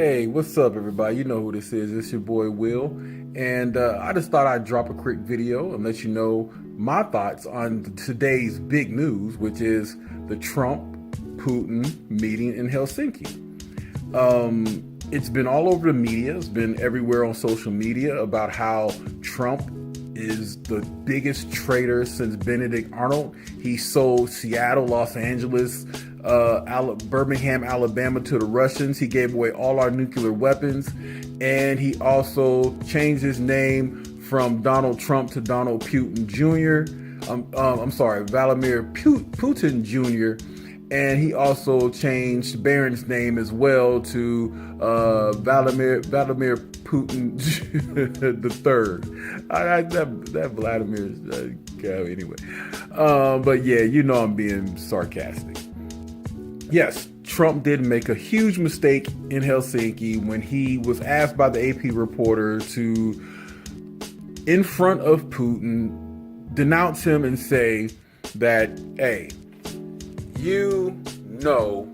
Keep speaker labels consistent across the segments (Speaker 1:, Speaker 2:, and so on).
Speaker 1: Hey, what's up, everybody? You know who this is. It's your boy Will, and I just thought I'd drop a quick video and let you know my thoughts on today's big news, which is the Trump Putin meeting in Helsinki. It's been all over the media. It's been everywhere on social media about how Trump is the biggest traitor since Benedict Arnold. He sold Seattle, Los Angeles, Birmingham, Alabama to the Russians. He gave away all our nuclear weapons. And he also changed his name from Donald Trump to Donald Putin Jr. Vladimir Putin Jr. And he also changed Barron's name as well to Vladimir Putin the third. That Vladimir's anyway. But yeah, you know I'm being sarcastic. Yes, Trump did make a huge mistake in Helsinki when he was asked by the AP reporter to, in front of Putin, denounce him and say that, hey, you know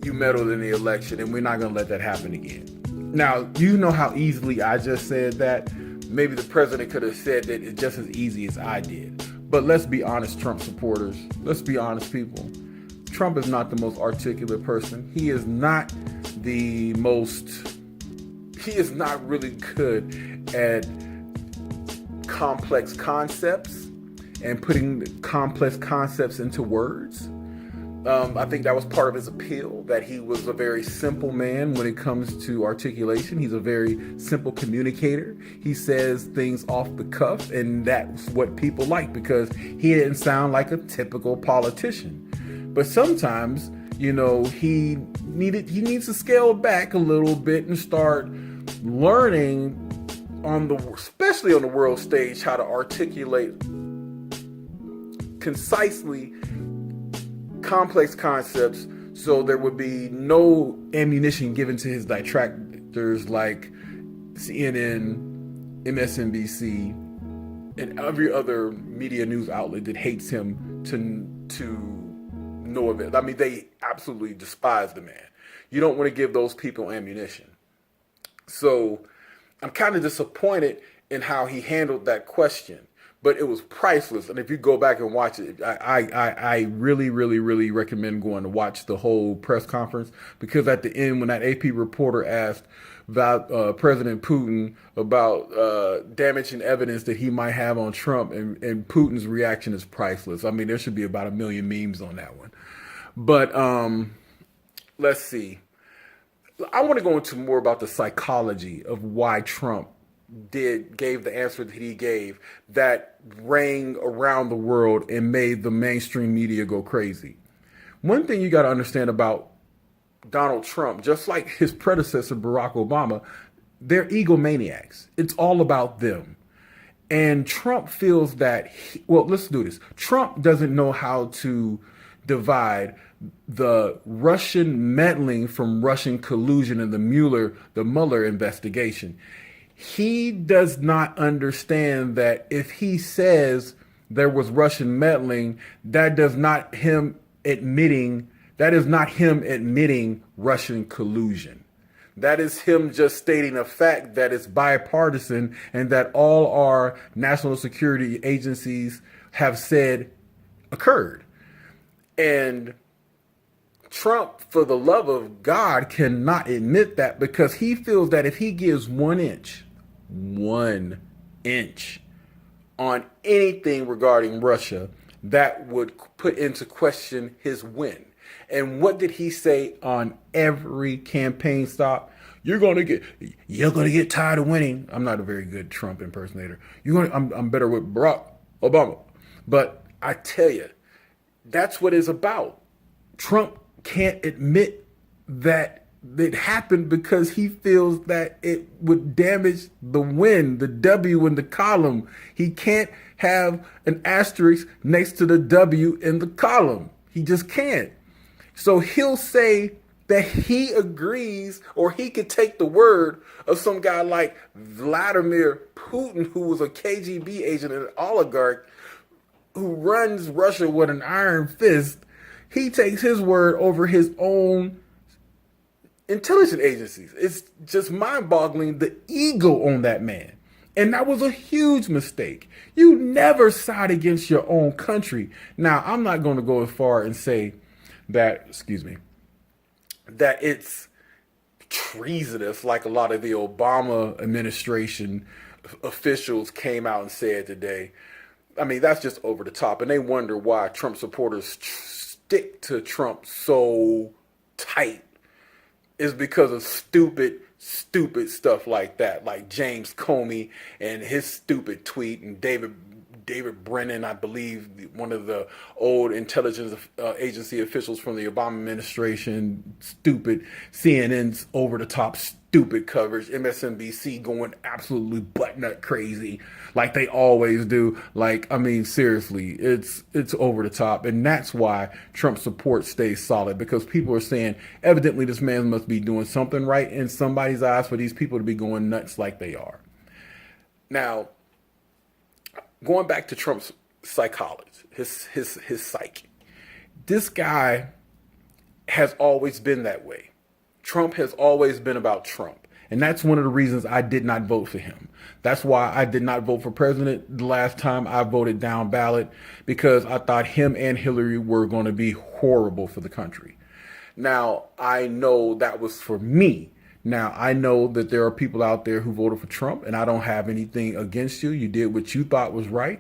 Speaker 1: you meddled in the election and we're not going to let that happen again. Now, you know how easily I just said that. Maybe the president could have said that just as easy as I did. But let's be honest, Trump supporters. Let's be honest, people. Trump is not the most articulate person. He is not really good at complex concepts and putting complex concepts into words. I think that was part of his appeal, that he was a very simple man when it comes to articulation. He's a very simple communicator. He says things off the cuff, and that's what people like because he didn't sound like a typical politician. But sometimes, you know, he needs to scale back a little bit and start learning especially on the world stage, how to articulate concisely complex concepts so there would be no ammunition given to his detractors like CNN, MSNBC, and every other media news outlet that hates him to no event. I mean, they absolutely despise the man. You don't want to give those people ammunition. So I'm kind of disappointed in how he handled that question, but it was priceless. And if you go back and watch it, I really, really, really recommend going to watch the whole press conference, because at the end, when that AP reporter asked President Putin about damaging evidence that he might have on Trump, and Putin's reaction is priceless. I mean, there should be about 1 million memes on that one. But let's see. I want to go into more about the psychology of why Trump gave the answer that he gave that rang around the world and made the mainstream media go crazy. One thing you got to understand about Donald Trump, just like his predecessor, Barack Obama, they're egomaniacs. It's all about them. And Trump feels that, let's do this. Trump doesn't know how to divide the Russian meddling from Russian collusion in the Mueller investigation. He does not understand that if he says there was Russian meddling, that is not him admitting Russian collusion. That is him just stating a fact that it's bipartisan and that all our national security agencies have said occurred. And Trump, for the love of God, cannot admit that, because he feels that if he gives 1 inch on anything regarding Russia, that would put into question his win. And what did he say on every campaign stop? You're gonna get tired of winning. I'm not a very good Trump impersonator. I'm better with Barack Obama. But I tell you, that's what it's about. Trump can't admit that it happened because he feels that it would damage the win, the W in the column. He can't have an asterisk next to the W in the column. He just can't. So he'll say that he agrees, or he could take the word of some guy like Vladimir Putin, who was a KGB agent and an oligarch who runs Russia with an iron fist. He takes his word over his own intelligence agencies. It's just mind-boggling, the ego on that man. And that was a huge mistake. You never side against your own country. Now, I'm not going to go as far and say that, that it's treasonous like a lot of the Obama administration officials came out and said today. I mean, that's just over the top. And they wonder why Trump supporters stick to Trump so tight. Is because of stupid stuff like that, like James Comey and his stupid tweet, and David Brennan, I believe, one of the old intelligence agency officials from the Obama administration, stupid, CNN's over-the-top stupid coverage, MSNBC going absolutely butt-nut crazy like they always do. Like, I mean, seriously, it's over the top. And that's why Trump support stays solid, because people are saying, evidently this man must be doing something right in somebody's eyes for these people to be going nuts like they are. Now, going back to Trump's psychology, his psyche, this guy has always been that way. Trump has always been about Trump. And that's one of the reasons I did not vote for him. That's why I did not vote for president the last time I voted down ballot, because I thought him and Hillary were going to be horrible for the country. Now, I know that was for me. Now, I know that there are people out there who voted for Trump, and I don't have anything against you. You did what you thought was right.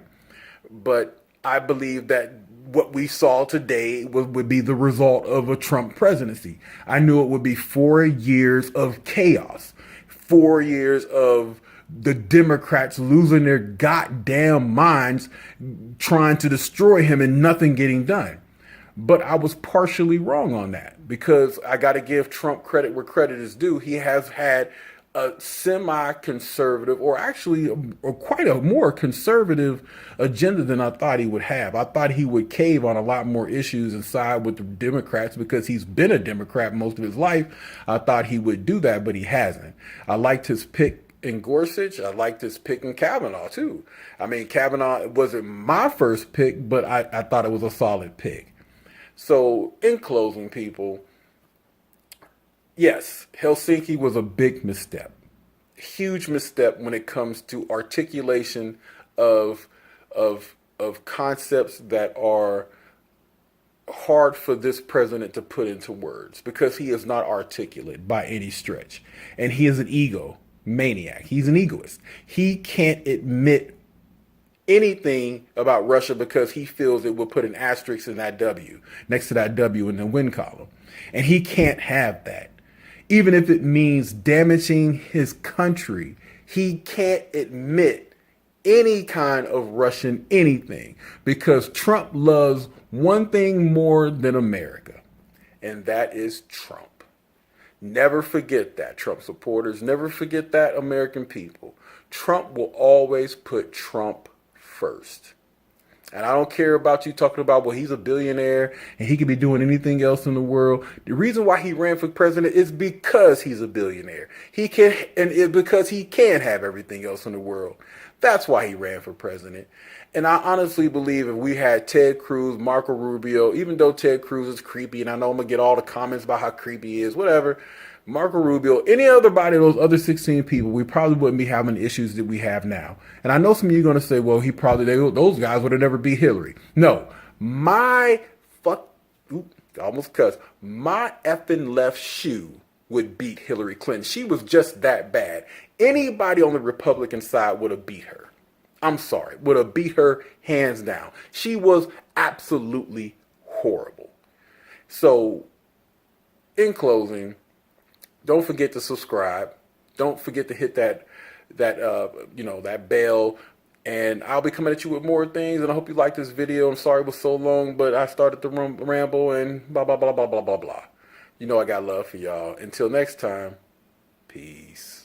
Speaker 1: But I believe that what we saw today would be the result of a Trump presidency. I knew it would be 4 years of chaos, 4 years of the Democrats losing their goddamn minds, trying to destroy him and nothing getting done. But I was partially wrong on that, because I got to give Trump credit where credit is due. He has had a semi-conservative, or actually quite a more conservative agenda than I thought he would have. I thought he would cave on a lot more issues and side with the Democrats, because he's been a Democrat most of his life. I thought he would do that, but he hasn't. I liked his pick in Gorsuch. I liked his pick in Kavanaugh too. I mean, Kavanaugh wasn't my first pick, but I thought it was a solid pick. So, in closing, people, yes, Helsinki was a big misstep. Huge misstep when it comes to articulation of concepts that are hard for this president to put into words, because he is not articulate by any stretch. And he is an ego maniac. He's an egoist. He can't admit anything about Russia because he feels it will put an asterisk in that W, next to that W in the win column. And he can't have that. Even if it means damaging his country, he can't admit any kind of Russian anything, because Trump loves one thing more than America, and that is Trump. Never forget that, Trump supporters. Never forget that, American people. Trump will always put Trump first. And I don't care about you talking about, well, he's a billionaire and he could be doing anything else in the world. The reason why he ran for president is because he's a billionaire. He can, and it's because he can have everything else in the world. That's why he ran for president. And I honestly believe if we had Ted Cruz, Marco Rubio, even though Ted Cruz is creepy, and I know I'm going to get all the comments about how creepy he is, whatever, Marco Rubio, any other body, those other 16 people, we probably wouldn't be having the issues that we have now. And I know some of you are going to say, well, those guys would have never beat Hillary. No, my effing left shoe would beat Hillary Clinton. She was just that bad. Anybody on the Republican side would have beat her. I'm sorry, would have beat her hands down. She was absolutely horrible. So, in closing, don't forget to subscribe. Don't forget to hit that bell. And I'll be coming at you with more things. And I hope you like this video. I'm sorry it was so long, but I started the ramble and blah, blah, blah, blah, blah, blah, blah. You know I got love for y'all. Until next time, peace.